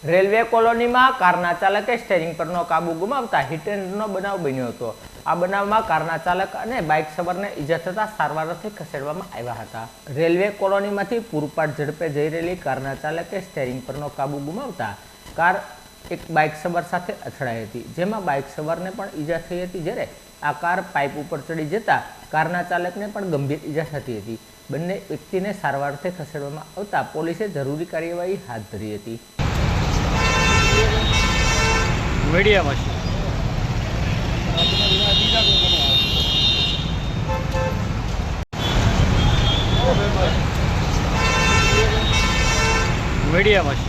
Railway કોલોનીમાં કારના ચાલકે સ્ટીયરિંગ પરનો કાબુ ગુમાવતા હિટ એન્ડ રનનો બનાવ બન્યો હતો। આ બનાવમાં કારના ચાલક અને બાઇક સવારને ઈજા થતા સારવારથી ખસેડવામાં આવ્યા હતા। રેલવે કોલોનીમાંથી પૂરપાટ ઝડપે જઈ રહેલી કારના ચાલકે સ્ટીયરિંગ પરનો કાબુ ગુમાવતા કાર એક બાઇક સવાર સાથે અથડાઈ હતી, જેમાં બાઇક સવારને પણ ઈજા થઈ હતી, જ્યારે આ કાર પાઇપ ઉપર ચડી જતા કારના ચાલકને પણ ગંભીર ઈજા થતી હતી। બંને વ્યક્તિને સારવારથી ખસેડવામાં આવતા પોલીસે જરૂરી કાર્યવાહી હાથ ધરી હતી। મીડિયામાં મીડિયામાં